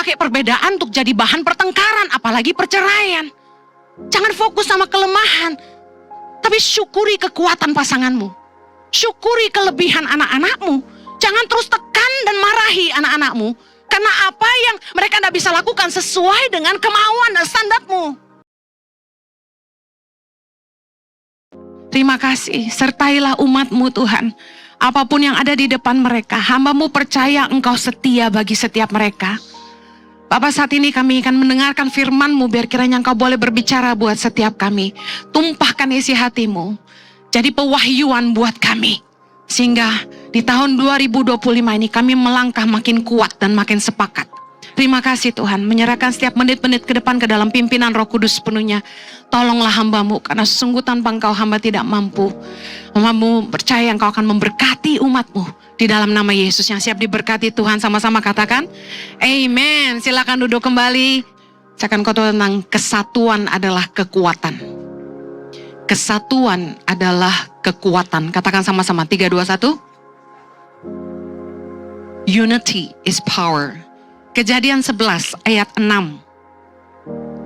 pakai perbedaan untuk jadi bahan pertengkaran, apalagi perceraian. Jangan fokus sama kelemahan, tapi syukuri kekuatan pasanganmu. Syukuri kelebihan anak-anakmu. Jangan terus tekan dan marahi anak-anakmu, karena apa yang mereka tidak bisa lakukan sesuai dengan kemauan dan standarmu. Terima kasih, sertailah umat-Mu Tuhan. Apapun yang ada di depan mereka, hamba-Mu percaya Engkau setia bagi setiap mereka. Bapak, saat ini kami akan mendengarkan firman-Mu, biar kiranya Engkau boleh berbicara buat setiap kami. Tumpahkan isi hati-Mu, jadi pewahyuan buat kami. Sehingga di tahun 2025 ini kami melangkah makin kuat dan makin sepakat. Terima kasih Tuhan, menyerahkan setiap menit-menit ke depan ke dalam pimpinan Roh Kudus sepenuhnya. Tolonglah hamba-Mu, karena sesungguh tanpa Engkau hamba tidak mampu. Hamba-Mu percaya Engkau akan memberkati umat-Mu. Di dalam nama Yesus yang siap diberkati Tuhan, sama-sama katakan amen. Silakan duduk kembali. Saya akan katakan tentang kesatuan adalah kekuatan. Kesatuan adalah kekuatan. Katakan sama-sama, 3, 2, 1. Unity is power. Kejadian 11 ayat 6.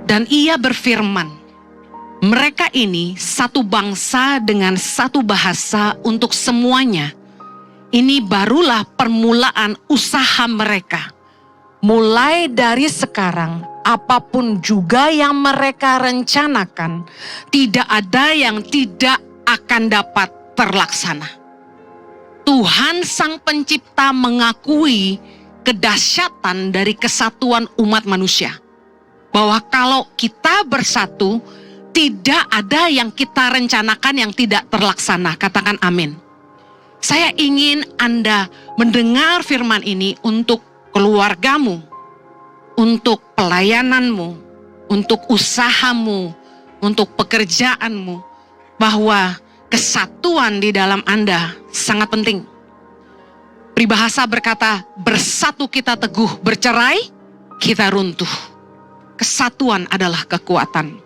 Dan ia berfirman, mereka ini satu bangsa dengan satu bahasa untuk semuanya. Ini barulah permulaan usaha mereka. Mulai dari sekarang, apapun juga yang mereka rencanakan, tidak ada yang tidak akan dapat terlaksana. Tuhan Sang Pencipta mengakui kedahsyatan dari kesatuan umat manusia. Bahwa kalau kita bersatu, tidak ada yang kita rencanakan yang tidak terlaksana. Katakan amin. Saya ingin Anda mendengar firman ini untuk keluargamu, untuk pelayananmu, untuk usahamu, untuk pekerjaanmu, bahwa kesatuan di dalam Anda sangat penting. Peribahasa berkata, bersatu kita teguh, bercerai kita runtuh. Kesatuan adalah kekuatan.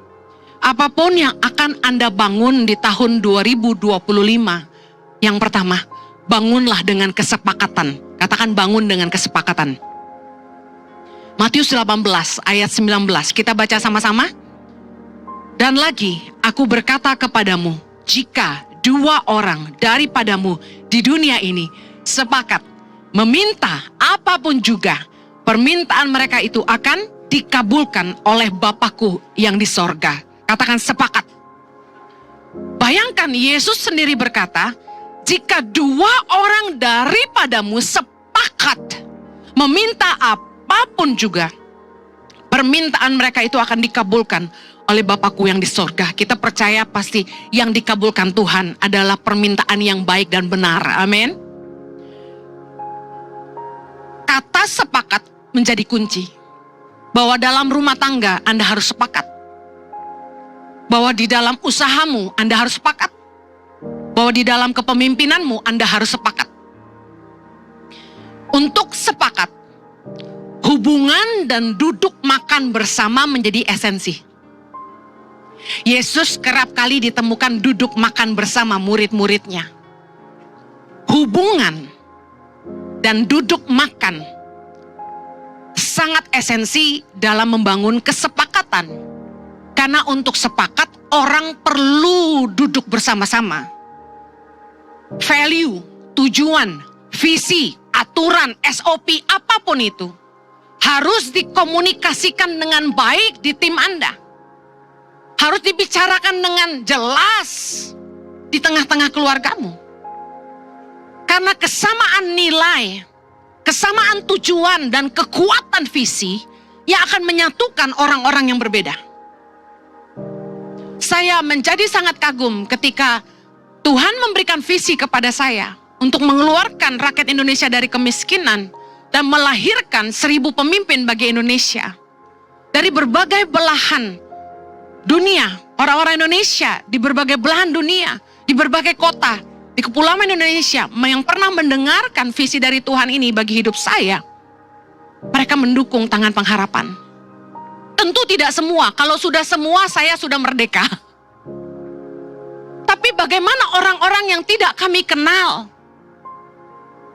Apapun yang akan Anda bangun di tahun 2025, yang pertama, bangunlah dengan kesepakatan. Katakan bangun dengan kesepakatan. Matius 18 ayat 19, kita baca sama-sama. Dan lagi, aku berkata kepadamu, jika 2 orang daripadamu di dunia ini sepakat meminta apapun juga, permintaan mereka itu akan dikabulkan oleh Bapakku yang di sorga. Katakan sepakat. Bayangkan Yesus sendiri berkata, jika 2 orang daripadamu sepakat meminta apapun juga, permintaan mereka itu akan dikabulkan oleh Bapakku yang di sorga. Kita percaya pasti yang dikabulkan Tuhan adalah permintaan yang baik dan benar. Amin. Kata sepakat menjadi kunci. Bahwa dalam rumah tangga Anda harus sepakat. Bahwa di dalam usahamu Anda harus sepakat. Bahwa di dalam kepemimpinanmu Anda harus sepakat. Untuk sepakat, hubungan dan duduk makan bersama menjadi esensi. Yesus kerap kali ditemukan duduk makan bersama murid-muridnya. Hubungan dan duduk makan sangat esensi dalam membangun kesepakatan. Karena untuk sepakat, orang perlu duduk bersama-sama. Value, tujuan, visi, aturan, SOP, apapun itu harus dikomunikasikan dengan baik di tim Anda. Harus dibicarakan dengan jelas di tengah-tengah keluargamu. Karena kesamaan nilai, kesamaan tujuan dan kekuatan visi yang akan menyatukan orang-orang yang berbeda. Saya menjadi sangat kagum ketika Tuhan memberikan visi kepada saya untuk mengeluarkan rakyat Indonesia dari kemiskinan dan melahirkan 1000 pemimpin bagi Indonesia. Dari berbagai belahan dunia, orang-orang Indonesia di berbagai belahan dunia, di berbagai kota, di kepulauan Indonesia yang pernah mendengarkan visi dari Tuhan ini bagi hidup saya, mereka mendukung Tangan Pengharapan. Tentu tidak semua, kalau sudah semua saya sudah merdeka. Tapi bagaimana orang-orang yang tidak kami kenal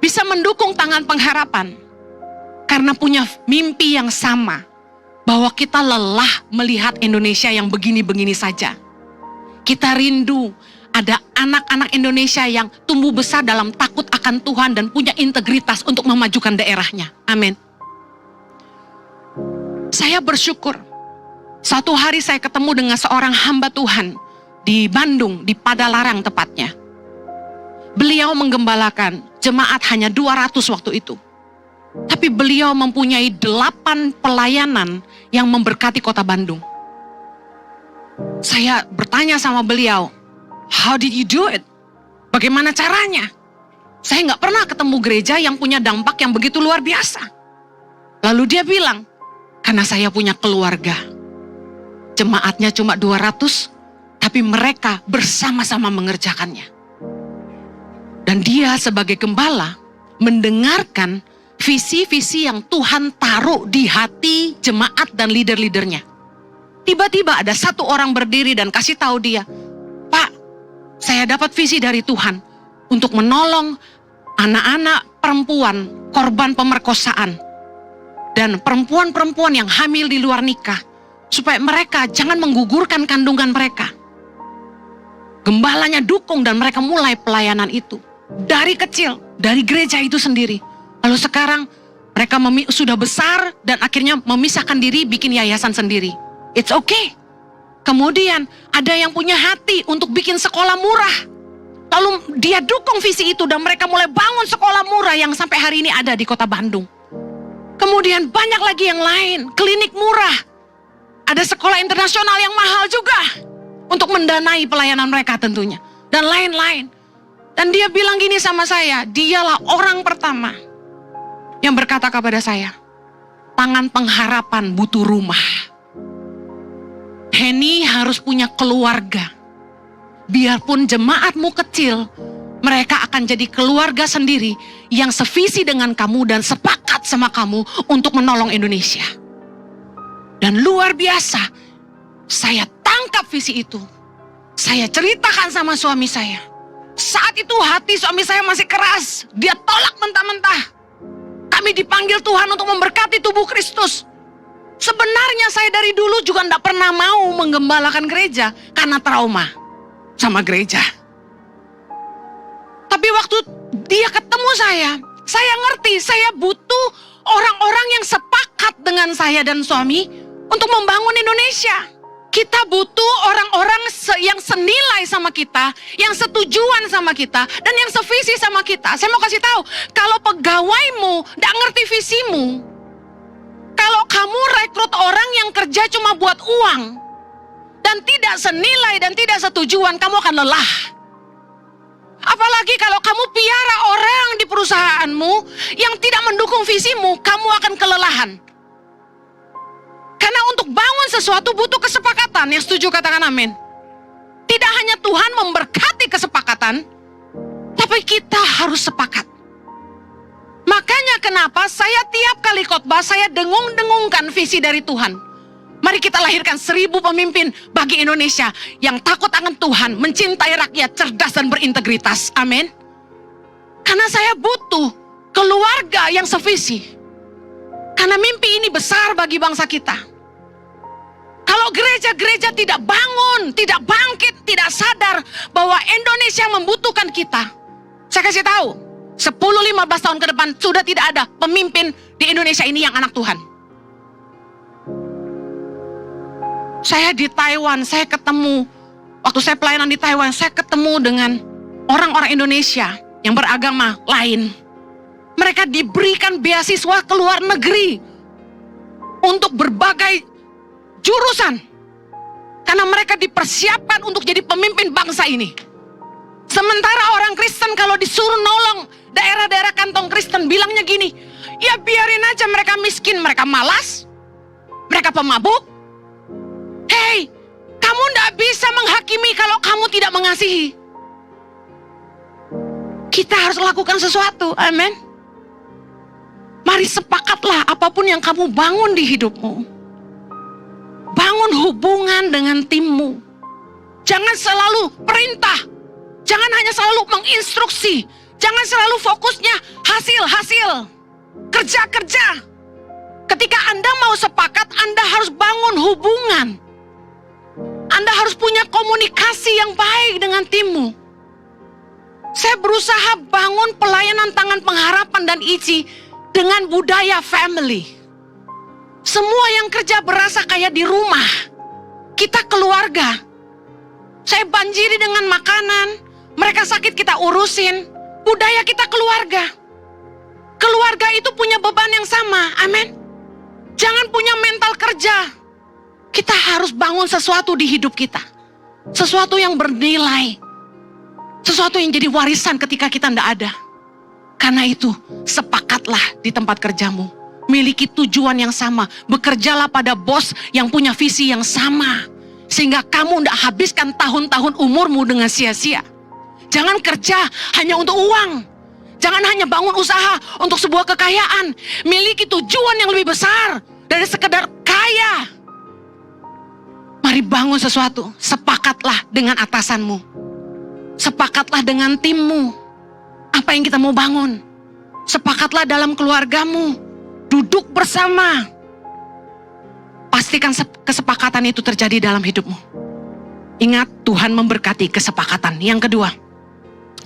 bisa mendukung Tangan Pengharapan? Karena punya mimpi yang sama, bahwa kita lelah melihat Indonesia yang begini-begini saja. Kita rindu ada anak-anak Indonesia yang tumbuh besar dalam takut akan Tuhan dan punya integritas untuk memajukan daerahnya. Amin. Saya bersyukur, suatu hari saya ketemu dengan seorang hamba Tuhan di Bandung, di Padalarang tepatnya. Beliau menggembalakan jemaat hanya 200 waktu itu. Tapi beliau mempunyai 8 pelayanan yang memberkati kota Bandung. Saya bertanya sama beliau, how did you do it? Bagaimana caranya? Saya nggak pernah ketemu gereja yang punya dampak yang begitu luar biasa. Lalu dia bilang, karena saya punya keluarga. Jemaatnya cuma 200, tapi mereka bersama-sama mengerjakannya. Dan dia sebagai gembala mendengarkan visi-visi yang Tuhan taruh di hati jemaat dan leader-leadernya. Tiba-tiba ada satu orang berdiri dan kasih tahu dia, Pak, saya dapat visi dari Tuhan untuk menolong anak-anak perempuan korban pemerkosaan dan perempuan-perempuan yang hamil di luar nikah, supaya mereka jangan menggugurkan kandungan mereka. Gembalanya dukung dan mereka mulai pelayanan itu dari kecil, dari gereja itu sendiri. Lalu sekarang mereka sudah besar dan akhirnya memisahkan diri bikin yayasan sendiri. It's okay. Kemudian ada yang punya hati untuk bikin sekolah murah. Lalu dia dukung visi itu dan mereka mulai bangun sekolah murah yang sampai hari ini ada di kota Bandung. Kemudian banyak lagi yang lain, klinik murah. Ada sekolah internasional yang mahal juga untuk mendanai pelayanan mereka tentunya. Dan lain-lain. Dan dia bilang gini sama saya, dialah orang pertama yang berkata kepada saya, tangan pengharapan butuh rumah. Henny harus punya keluarga. Biarpun jemaatmu kecil, mereka akan jadi keluarga sendiri yang sevisi dengan kamu dan sepakat sama kamu untuk menolong Indonesia. Dan luar biasa, saya tangkap visi itu. Saya ceritakan sama suami saya. Saat itu hati suami saya masih keras. Dia tolak mentah-mentah. Kami dipanggil Tuhan untuk memberkati tubuh Kristus. Sebenarnya saya dari dulu juga tidak pernah mau menggembalakan gereja karena trauma sama gereja. Tapi waktu dia ketemu saya ngerti saya butuh orang-orang yang sepakat dengan saya dan suami untuk membangun Indonesia. Kita butuh orang-orang yang senilai sama kita, yang setujuan sama kita, dan yang sevisi sama kita. Saya mau kasih tahu, kalau pegawaimu tidak ngerti visimu, kalau kamu rekrut orang yang kerja cuma buat uang, dan tidak senilai dan tidak setujuan, kamu akan lelah. Apalagi kalau kamu piara orang di perusahaanmu yang tidak mendukung visimu, kamu akan kelelahan. Karena untuk bangun sesuatu butuh kesepakatan. Yang setuju katakan amin. Tidak hanya Tuhan memberkati kesepakatan, tapi kita harus sepakat. Makanya kenapa saya tiap kali khotbah saya dengung-dengungkan visi dari Tuhan. Mari kita lahirkan 1000 pemimpin bagi Indonesia yang takut akan Tuhan, mencintai rakyat, cerdas dan berintegritas. Amin. Karena saya butuh keluarga yang sevisi. Karena mimpi ini besar bagi bangsa kita. Kalau gereja-gereja tidak bangun, tidak bangkit, tidak sadar bahwa Indonesia membutuhkan kita. Saya kasih tahu, 10-15 tahun ke depan sudah tidak ada pemimpin di Indonesia ini yang anak Tuhan. Saya di Taiwan, saya ketemu, waktu saya pelayanan di Taiwan, saya ketemu dengan orang-orang Indonesia yang beragama lain. Mereka diberikan beasiswa ke luar negeri untuk berbagai jurusan. Karena mereka dipersiapkan untuk jadi pemimpin bangsa ini. Sementara orang Kristen kalau disuruh nolong daerah-daerah kantong Kristen bilangnya gini, ya biarin aja mereka miskin, mereka malas, mereka pemabuk. Hei, kamu tidak bisa menghakimi kalau kamu tidak mengasihi. Kita harus lakukan sesuatu, amin. Mari sepakatlah apapun yang kamu bangun di hidupmu. Bangun hubungan dengan timmu. Jangan selalu perintah. Jangan hanya selalu menginstruksi. Jangan selalu fokusnya hasil. Kerja-kerja. Ketika Anda mau sepakat, Anda harus bangun hubungan. Anda harus punya komunikasi yang baik dengan timmu. Saya berusaha bangun pelayanan tangan pengharapan dan ICI dengan budaya family. Semua yang kerja berasa kayak di rumah. Kita keluarga. Saya banjiri dengan makanan. Mereka sakit kita urusin. Budaya kita keluarga. Keluarga itu punya beban yang sama. Amin. Jangan punya mental kerja. Kita harus bangun sesuatu di hidup kita. Sesuatu yang bernilai. Sesuatu yang jadi warisan ketika kita tidak ada. Karena itu, sepakatlah di tempat kerjamu. Miliki tujuan yang sama. Bekerjalah pada bos yang punya visi yang sama. Sehingga kamu tidak habiskan tahun-tahun umurmu dengan sia-sia. Jangan kerja hanya untuk uang. Jangan hanya bangun usaha untuk sebuah kekayaan. Miliki tujuan yang lebih besar dari sekedar kaya. Mari bangun sesuatu. Sepakatlah dengan atasanmu. Sepakatlah dengan timmu. Apa yang kita mau bangun? Sepakatlah dalam keluargamu. Duduk bersama. Pastikan kesepakatan itu terjadi dalam hidupmu. Ingat, Tuhan memberkati kesepakatan. Yang kedua,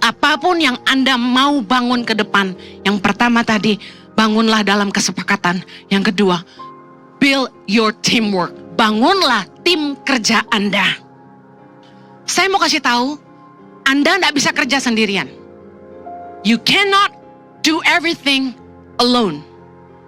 apapun yang Anda mau bangun ke depan. Yang pertama tadi, bangunlah dalam kesepakatan. Yang kedua, build your teamwork. Bangunlah tim kerja Anda. Saya mau kasih tahu, Anda tidak bisa kerja sendirian. You cannot do everything alone.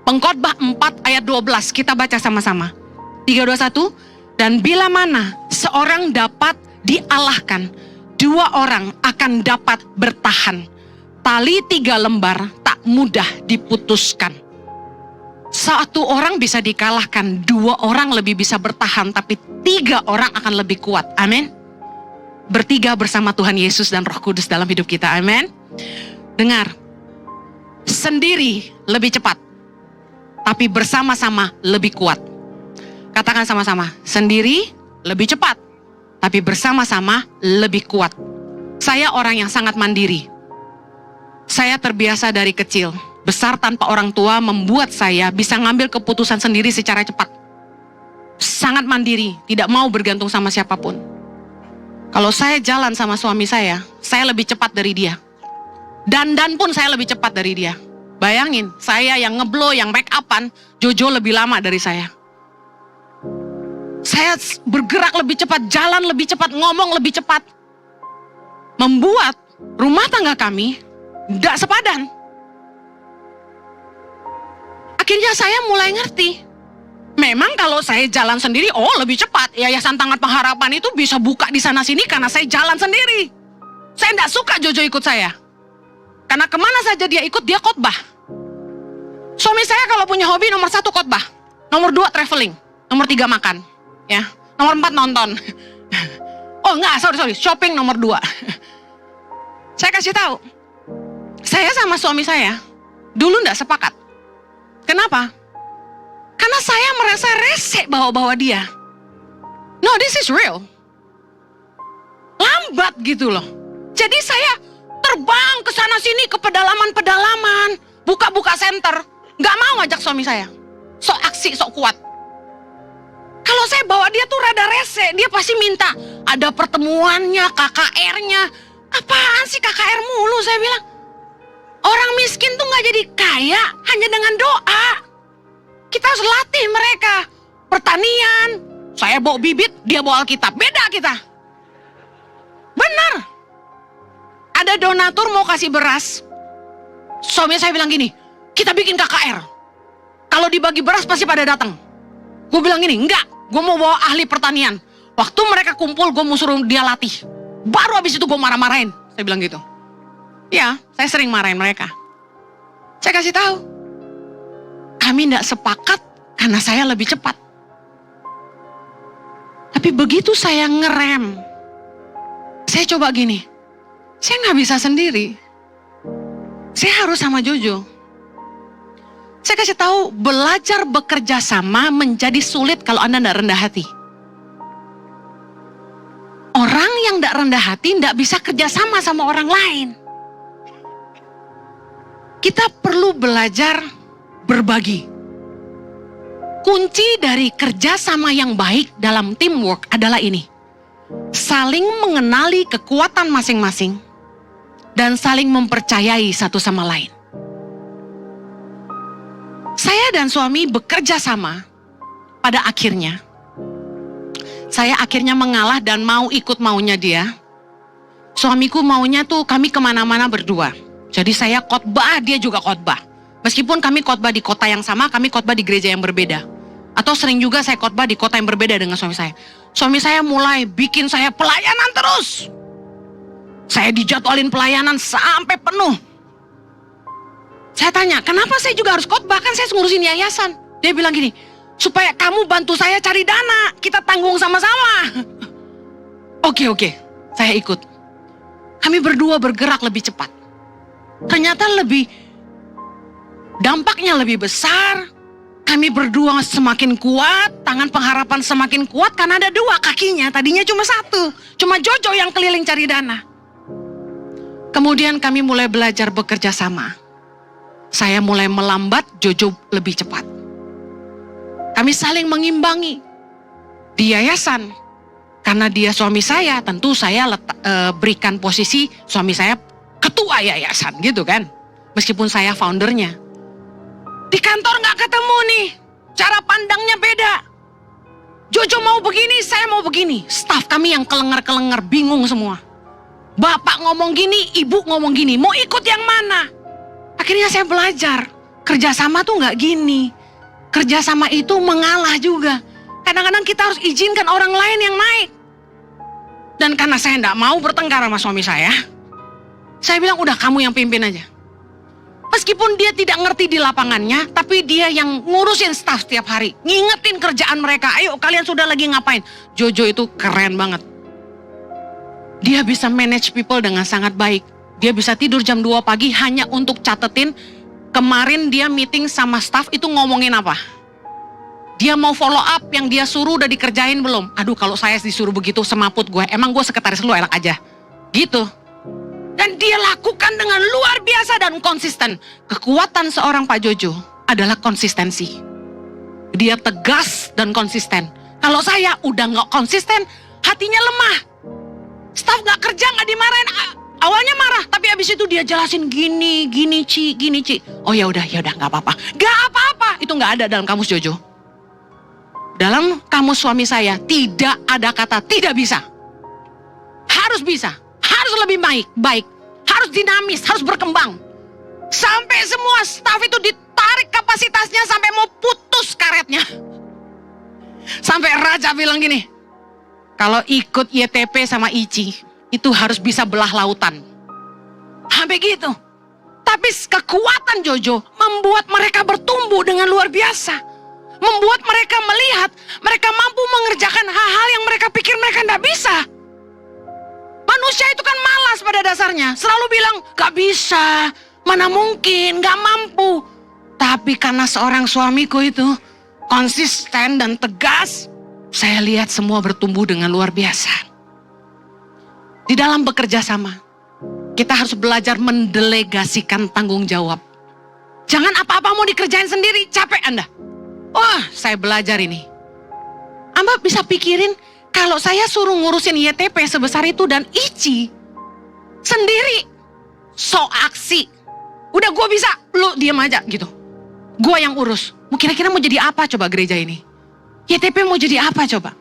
Pengkhotbah 4 ayat 12, kita baca sama-sama. 3, 2, 1. Dan bila mana seorang dapat dialahkan, 2 orang akan dapat bertahan. Tali 3 lembar tak mudah diputuskan. 1 orang bisa dikalahkan, 2 orang lebih bisa bertahan, tapi 3 orang akan lebih kuat. Amin. Bertiga bersama Tuhan Yesus dan Roh Kudus dalam hidup kita. Amin. Dengar, sendiri lebih cepat, tapi bersama-sama lebih kuat. Katakan sama-sama, sendiri lebih cepat, tapi bersama-sama lebih kuat. Saya orang yang sangat mandiri. Saya terbiasa dari kecil. Besar tanpa orang tua membuat saya bisa ngambil keputusan sendiri secara cepat. Sangat mandiri, tidak mau bergantung sama siapapun. Kalau saya jalan sama suami saya lebih cepat dari dia. Dandan pun saya lebih cepat dari dia. Bayangin, saya yang ngeblow, yang make upan, Jojo lebih lama dari saya. Saya bergerak lebih cepat, jalan lebih cepat, ngomong lebih cepat. Membuat rumah tangga kami tidak sepadan. Akhirnya saya mulai ngerti. Memang kalau saya jalan sendiri, lebih cepat. Yayasan Tangan Pengharapan itu bisa buka di sana sini karena saya jalan sendiri. Saya tidak suka Jojo ikut saya. Karena kemana saja dia ikut, dia khotbah. Suami saya kalau punya hobi nomor 1 khotbah, nomor 2 traveling, nomor 3 makan, ya, nomor 4 nonton. Sorry, shopping nomor 2. Saya kasih tahu, saya sama suami saya dulu tidak sepakat. Kenapa? Karena saya merasa resek bawa-bawa dia. No, this is real. Lambat gitu loh. Jadi saya terbang ke sana sini, ke pedalaman-pedalaman, buka-buka center. Gak mau ngajak suami saya. Sok aksi, sok kuat. Kalau saya bawa dia tuh rada rese, dia pasti minta ada pertemuannya, KKR-nya. Apaan sih KKR mulu, saya bilang. Orang miskin tuh gak jadi kaya hanya dengan doa. Kita harus latih mereka. Pertanian, saya bawa bibit, dia bawa Alkitab. Beda kita. Benar. Ada donatur mau kasih beras. Suami saya bilang gini, kita bikin KKR. Kalau dibagi beras pasti pada datang. Gue bilang gini, enggak. Gue mau bawa ahli pertanian. Waktu mereka kumpul, gue mau suruh dia latih. Baru habis itu gue marah-marahin. Saya bilang gitu. Ya, saya sering marahin mereka. Saya kasih tahu. Kami tidak sepakat karena saya lebih cepat. Tapi begitu saya ngerem, saya coba gini, saya nggak bisa sendiri. Saya harus sama Jojo. Saya kasih tahu, belajar bekerja sama menjadi sulit kalau Anda tidak rendah hati. Orang yang tidak rendah hati tidak bisa kerja sama sama orang lain. Kita perlu belajar berbagi. Kunci dari kerjasama yang baik dalam teamwork adalah ini. Saling mengenali kekuatan masing-masing dan saling mempercayai satu sama lain. Saya dan suami bekerja sama. Pada akhirnya, saya akhirnya mengalah dan mau ikut maunya dia. Suamiku maunya tuh kami kemana-mana berdua. Jadi saya khotbah, dia juga khotbah. Meskipun kami khotbah di kota yang sama, kami khotbah di gereja yang berbeda. Atau sering juga saya khotbah di kota yang berbeda dengan suami saya. Suami saya mulai bikin saya pelayanan terus. Saya dijadwalin pelayanan sampai penuh. Saya tanya, kenapa saya juga harus khotbah? Kan saya ngurusin yayasan. Dia bilang gini, supaya kamu bantu saya cari dana. Kita tanggung sama-sama. Oke, saya ikut. Kami berdua bergerak lebih cepat. Ternyata dampaknya lebih besar. Kami berdua semakin kuat, tangan pengharapan semakin kuat karena ada dua kakinya. Tadinya cuma satu, cuma Jojo yang keliling cari dana. Kemudian kami mulai belajar bekerja sama. Saya mulai melambat, Jojo lebih cepat. Kami saling mengimbangi. Di yayasan, karena dia suami saya, tentu saya berikan posisi suami saya ketua yayasan gitu kan. Meskipun saya foundernya. Di kantor nggak ketemu nih, cara pandangnya beda. Jojo mau begini, saya mau begini. Staf kami yang kelengar-kelengar, bingung semua. Bapak ngomong gini, ibu ngomong gini, mau ikut yang mana? Akhirnya saya belajar, kerjasama tuh nggak gini. Kerjasama itu mengalah juga. Kadang-kadang kita harus izinkan orang lain yang naik. Dan karena saya nggak mau bertengkar sama suami saya bilang udah kamu yang pimpin aja. Meskipun dia tidak ngerti di lapangannya, tapi dia yang ngurusin staf setiap hari. Ngingetin kerjaan mereka, ayo kalian sudah lagi ngapain. Jojo itu keren banget. Dia bisa manage people dengan sangat baik. Dia bisa tidur jam 2 pagi hanya untuk catetin kemarin dia meeting sama staf itu ngomongin apa. Dia mau follow up yang dia suruh udah dikerjain belum. Aduh kalau saya disuruh begitu semaput gue, emang gue sekretaris lu enak aja. Gitu. Dan dia lakukan dengan luar biasa dan konsisten. Kekuatan seorang Pak Jojo adalah konsistensi. Dia tegas dan konsisten. Kalau saya udah nggak konsisten, hatinya lemah. Staf nggak kerja, nggak dimarahin. Awalnya marah, tapi abis itu dia jelasin gini Ci. Oh ya udah nggak apa-apa. Nggak apa-apa, itu nggak ada dalam kamus Jojo. Dalam kamus suami saya tidak ada kata tidak bisa. Harus bisa. Harus lebih baik, harus dinamis, harus berkembang. Sampai semua staf itu ditarik kapasitasnya sampai mau putus karetnya. Sampai Raja bilang gini, kalau ikut YTP sama Ici, itu harus bisa belah lautan. Sampai gitu. Tapi kekuatan Jojo membuat mereka bertumbuh dengan luar biasa. Membuat mereka melihat, mereka mampu mengerjakan hal-hal yang mereka pikir mereka tidak bisa. Manusia itu kan malas pada dasarnya. Selalu bilang, gak bisa, mana mungkin, gak mampu. Tapi karena seorang suamiku itu konsisten dan tegas, saya lihat semua bertumbuh dengan luar biasa. Di dalam bekerja sama, kita harus belajar mendelegasikan tanggung jawab. Jangan apa-apa mau dikerjain sendiri, capek Anda. Wah, saya belajar ini. Anda bisa pikirin, kalau saya suruh ngurusin YTP sebesar itu dan Ici sendiri, sok aksi. Udah gue bisa, lu diam aja gitu. Gue yang urus. Kira-kira mau jadi apa coba gereja ini? YTP mau jadi apa coba?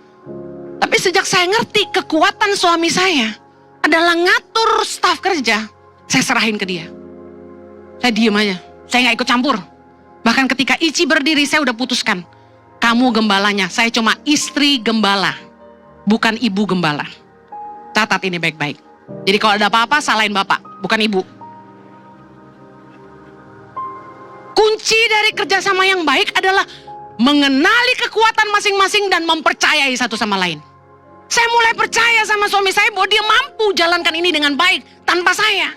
Tapi sejak saya ngerti kekuatan suami saya adalah ngatur staf kerja, saya serahin ke dia. Saya diam aja, saya gak ikut campur. Bahkan ketika Ici berdiri, saya udah putuskan. Kamu gembalanya, saya cuma istri gembala. Bukan ibu gembala. Catat ini baik-baik. Jadi kalau ada apa-apa, salahin bapak, bukan ibu. Kunci dari kerjasama yang baik adalah mengenali kekuatan masing-masing dan mempercayai satu sama lain. Saya mulai percaya sama suami saya bahwa dia mampu jalankan ini dengan baik tanpa saya.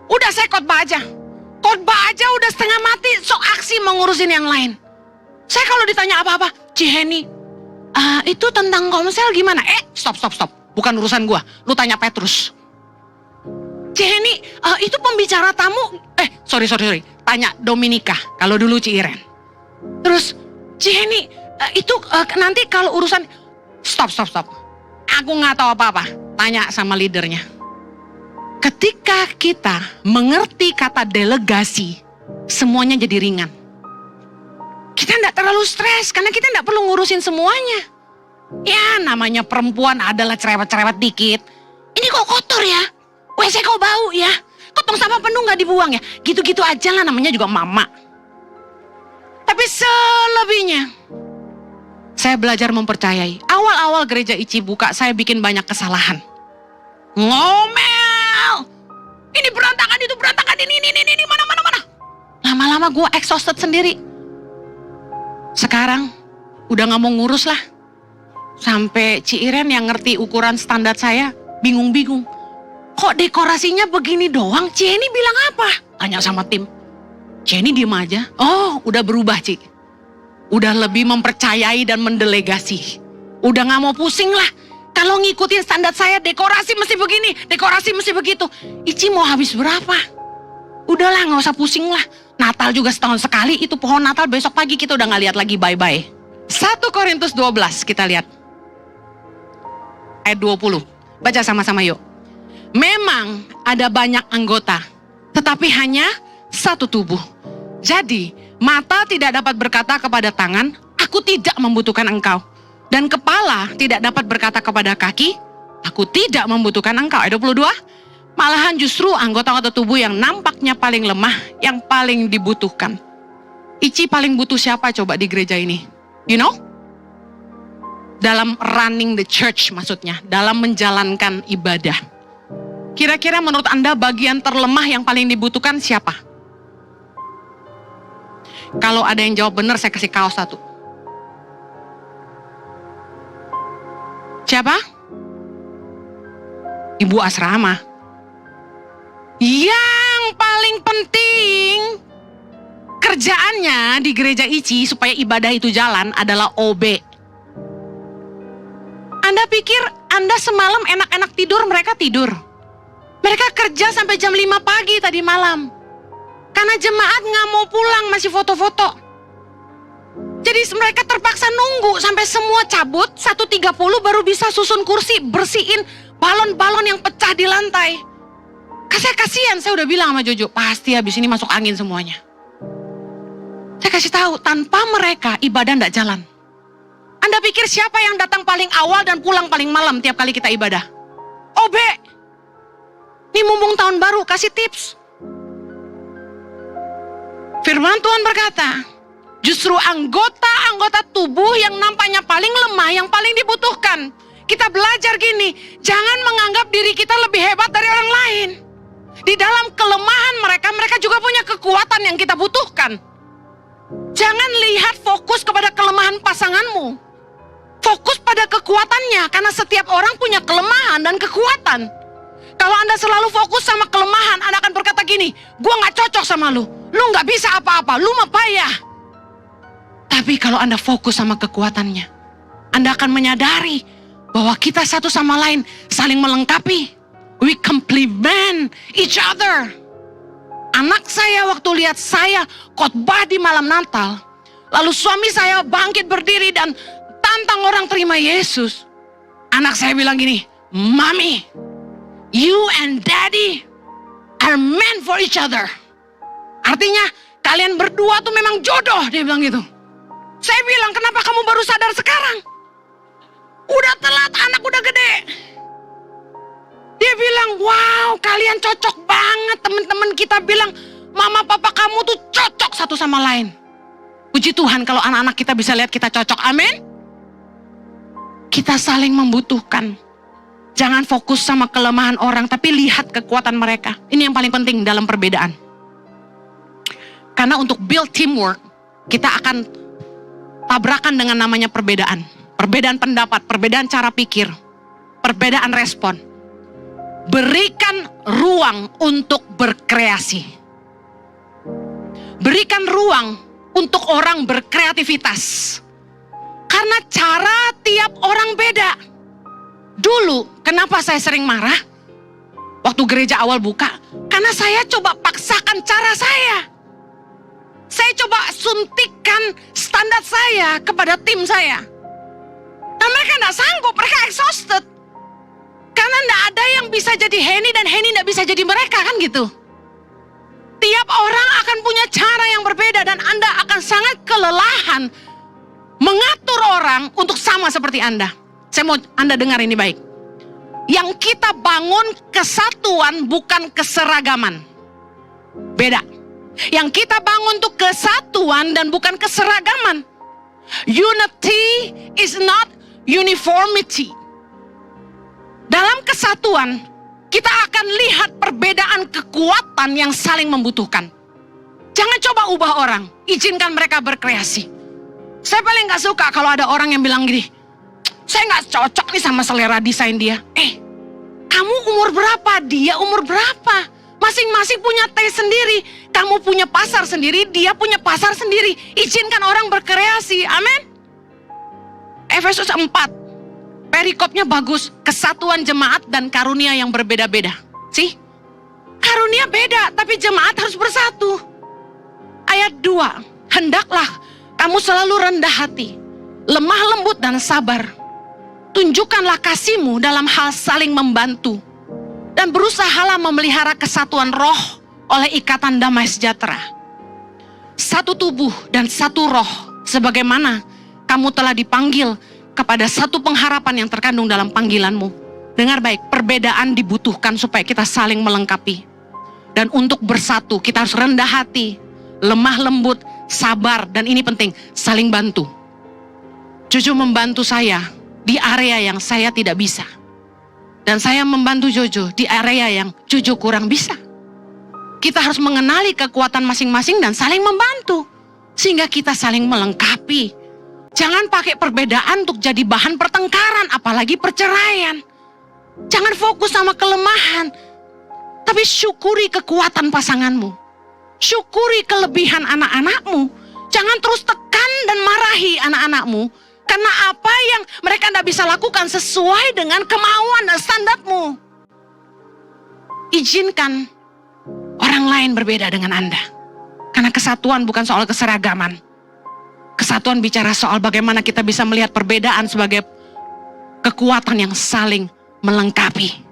Udah saya khotbah aja. Khotbah aja udah setengah mati, sok aksi mau ngurusin yang lain. Saya kalau ditanya apa-apa, Ciheni, itu tentang komsel gimana? Stop. Bukan urusan gua. Lu tanya Petrus. Ciheni, itu pembicara tamu. Sorry. Tanya Dominika. Kalau dulu Ci Iren. Terus, Jenny, itu nanti kalau urusan... Stop. Aku nggak tahu apa-apa. Tanya sama leadernya. Ketika kita mengerti kata delegasi, semuanya jadi ringan. Kita nggak terlalu stres karena kita nggak perlu ngurusin semuanya. Ya namanya perempuan adalah cerewet-cerewet dikit. Ini kok kotor ya? WC kok bau ya? Kok tong sampah penuh nggak dibuang ya? Gitu-gitu aja lah, namanya juga mama. Tapi selebihnya, saya belajar mempercayai. Awal-awal gereja ICI buka, saya bikin banyak kesalahan. Ngomel! Ini berantakan, itu berantakan, ini, mana. Lama-lama gue exhausted sendiri. Sekarang, udah gak mau ngurus lah. Sampai Ci Iren yang ngerti ukuran standar saya, bingung-bingung. Kok dekorasinya begini doang? Jenny bilang apa? Tanya sama tim. Jenny diem aja. Oh, udah berubah, Ci. Udah lebih mempercayai dan mendelegasi. Udah gak mau pusing lah. Kalau ngikutin standar saya, dekorasi mesti begini, dekorasi mesti begitu. Ici mau habis berapa? Udahlah, gak usah pusing lah. Natal juga setahun sekali, itu pohon Natal besok pagi kita udah gak lihat lagi, bye-bye. 1 Korintus 12 kita lihat. Ayat 20. Baca sama-sama yuk. Memang ada banyak anggota, tetapi hanya satu tubuh. Jadi, mata tidak dapat berkata kepada tangan, aku tidak membutuhkan engkau. Dan kepala tidak dapat berkata kepada kaki, aku tidak membutuhkan engkau. Ayat 22. Malahan justru anggota-anggota tubuh yang nampaknya paling lemah, yang paling dibutuhkan. Ici paling butuh siapa coba di gereja ini? You know? Dalam running the church maksudnya, dalam menjalankan ibadah. Kira-kira menurut Anda bagian terlemah yang paling dibutuhkan siapa? Kalau ada yang jawab benar, saya kasih kaos 1. Siapa? Ibu asrama. Yang paling penting kerjaannya di gereja ICI supaya ibadah itu jalan adalah OB. Anda pikir Anda semalam enak-enak tidur, mereka tidur. Mereka kerja sampai jam 5 pagi tadi malam. Karena jemaat nggak mau pulang, masih foto-foto. Jadi mereka terpaksa nunggu sampai semua cabut, 1.30 baru bisa susun kursi, bersihin balon-balon yang pecah di lantai. Kasihan, saya udah bilang sama Jojo, pasti habis ini masuk angin semuanya. Saya kasih tahu, tanpa mereka ibadah nggak jalan. Anda pikir siapa yang datang paling awal dan pulang paling malam tiap kali kita ibadah? OB. Ini mumpung tahun baru, kasih tips. Firman Tuhan berkata, justru anggota-anggota tubuh yang nampaknya paling lemah, yang paling dibutuhkan. Kita belajar gini, jangan menganggap diri kita lebih hebat dari orang lain. Di dalam kelemahan mereka, mereka juga punya kekuatan yang kita butuhkan. Jangan lihat fokus kepada kelemahan pasanganmu. Fokus pada kekuatannya, karena setiap orang punya kelemahan dan kekuatan. Kalau Anda selalu fokus sama kelemahan, Anda akan berkata gini, gua gak cocok sama lu gak bisa apa-apa, lu mah payah. Tapi kalau Anda fokus sama kekuatannya, Anda akan menyadari bahwa kita satu sama lain saling melengkapi. We complement each other. Anak saya waktu lihat saya khotbah di malam Natal, lalu suami saya bangkit berdiri dan tantang orang terima Yesus. Anak saya bilang gini, Mami, you and Daddy are meant for each other. Artinya kalian berdua tuh memang jodoh, dia bilang gitu. Saya bilang, kenapa kamu baru sadar sekarang? Udah telat, anak udah gede. Dia bilang, wow, kalian cocok banget. Teman-teman kita bilang, mama papa kamu tuh cocok satu sama lain. Puji Tuhan kalau anak-anak kita bisa lihat kita cocok, amin. Kita saling membutuhkan. Jangan fokus sama kelemahan orang, tapi lihat kekuatan mereka. Ini yang paling penting dalam perbedaan. Karena untuk build teamwork, kita akan tabrakan dengan namanya perbedaan. Perbedaan pendapat, perbedaan cara pikir, perbedaan respon. Berikan ruang untuk berkreasi. Berikan ruang untuk orang berkreativitas. Karena cara tiap orang beda. Dulu, kenapa saya sering marah? Waktu gereja awal buka, karena saya coba paksakan cara saya. Saya coba suntikan standar saya kepada tim saya. Dan mereka tidak sanggup, mereka exhausted. Karena tidak ada yang bisa jadi Henny dan Henny tidak bisa jadi mereka, kan gitu. Tiap orang akan punya cara yang berbeda dan Anda akan sangat kelelahan mengatur orang untuk sama seperti Anda. Saya mau Anda dengar ini baik. Yang kita bangun kesatuan bukan keseragaman. Beda. Yang kita bangun untuk kesatuan dan bukan keseragaman. Unity is not uniformity. Dalam kesatuan, kita akan lihat perbedaan kekuatan yang saling membutuhkan. Jangan coba ubah orang, izinkan mereka berkreasi. Saya paling gak suka kalau ada orang yang bilang gini, saya gak cocok nih sama selera desain dia. Kamu umur berapa? Dia umur berapa? Masing-masing punya taste sendiri. Kamu punya pasar sendiri, dia punya pasar sendiri. Izinkan orang berkreasi, amin. Efesus 4, perikopnya bagus. Kesatuan jemaat dan karunia yang berbeda-beda. Sih? Karunia beda, tapi jemaat harus bersatu. Ayat 2, hendaklah kamu selalu rendah hati, lemah lembut dan sabar. Tunjukkanlah kasihmu dalam hal saling membantu. Dan berusahalah memelihara kesatuan roh oleh ikatan damai sejahtera. Satu tubuh dan satu roh, sebagaimana kamu telah dipanggil kepada satu pengharapan yang terkandung dalam panggilanmu. Dengar baik, perbedaan dibutuhkan supaya kita saling melengkapi. Dan untuk bersatu, kita harus rendah hati, lemah lembut, sabar, dan ini penting, saling bantu. Jojo membantu saya di area yang saya tidak bisa. Dan saya membantu Jojo di area yang Jojo kurang bisa. Kita harus mengenali kekuatan masing-masing dan saling membantu. Sehingga kita saling melengkapi. Jangan pakai perbedaan untuk jadi bahan pertengkaran, apalagi perceraian. Jangan fokus sama kelemahan. Tapi syukuri kekuatan pasanganmu. Syukuri kelebihan anak-anakmu. Jangan terus tekan dan marahi anak-anakmu. Karena apa yang mereka tidak bisa lakukan sesuai dengan kemauan dan standarmu. Izinkan orang lain berbeda dengan Anda. Karena kesatuan bukan soal keseragaman. Kesatuan bicara soal bagaimana kita bisa melihat perbedaan sebagai kekuatan yang saling melengkapi.